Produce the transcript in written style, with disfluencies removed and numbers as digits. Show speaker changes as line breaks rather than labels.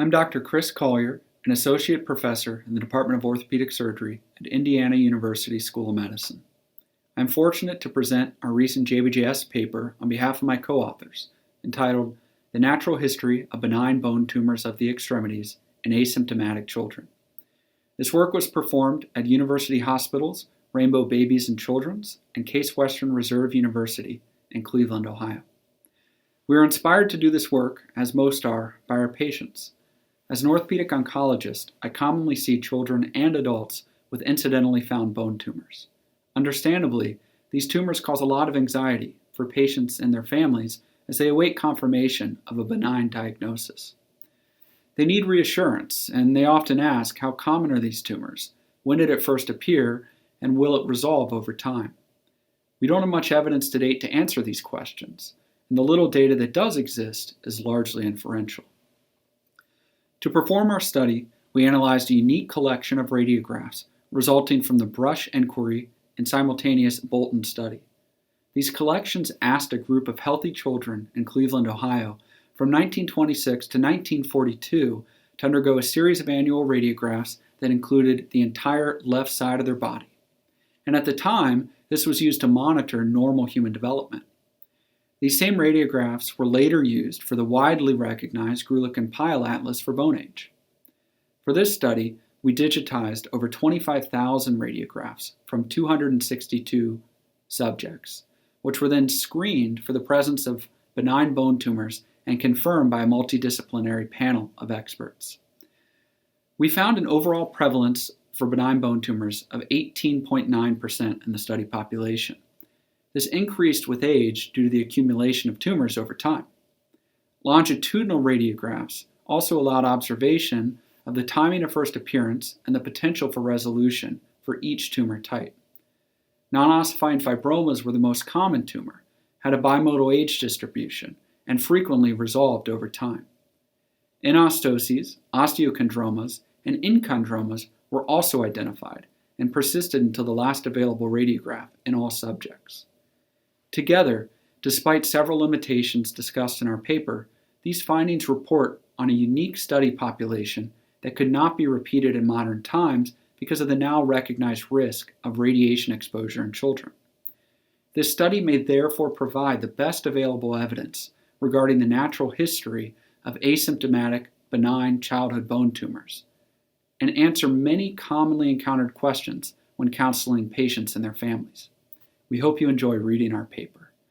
I'm Dr. Chris Collier, an associate professor in the Department of Orthopedic Surgery at Indiana University School of Medicine. I'm fortunate to present our recent JBJS paper on behalf of my co-authors, entitled The Natural History of Benign Bone Tumors of the Extremities in Asymptomatic Children. This work was performed at university hospitals, Rainbow Babies and Children's, and Case Western Reserve University in Cleveland, Ohio. We are inspired to do this work, as most are, by our patients. As an orthopedic oncologist, I commonly see children and adults with incidentally found bone tumors. Understandably, these tumors cause a lot of anxiety for patients and their families as they await confirmation of a benign diagnosis. They need reassurance, and they often ask, how common are these tumors? When did it first appear, and will it resolve over time? We don't have much evidence to date to answer these questions, and the little data that does exist is largely inferential. To perform our study, we analyzed a unique collection of radiographs resulting from the Brush inquiry and simultaneous Bolton study. These collections asked a group of healthy children in Cleveland, Ohio, from 1926 to 1942 to undergo a series of annual radiographs that included the entire left side of their body. And at the time, this was used to monitor normal human development. These same radiographs were later used for the widely recognized Greulich Pyle Atlas for bone age. For this study, we digitized over 25,000 radiographs from 262 subjects, which were then screened for the presence of benign bone tumors and confirmed by a multidisciplinary panel of experts. We found an overall prevalence for benign bone tumors of 18.9% in the study population. This increased with age due to the accumulation of tumors over time. Longitudinal radiographs also allowed observation of the timing of first appearance and the potential for resolution for each tumor type. Non-ossifying fibromas were the most common tumor, had a bimodal age distribution, and frequently resolved over time. Anostoses, osteochondromas, and enchondromas were also identified and persisted until the last available radiograph in all subjects. Together, despite several limitations discussed in our paper, these findings report on a unique study population that could not be repeated in modern times because of the now recognized risk of radiation exposure in children. This study may therefore provide the best available evidence regarding the natural history of asymptomatic benign childhood bone tumors and answer many commonly encountered questions when counseling patients and their families. We hope you enjoy reading our paper.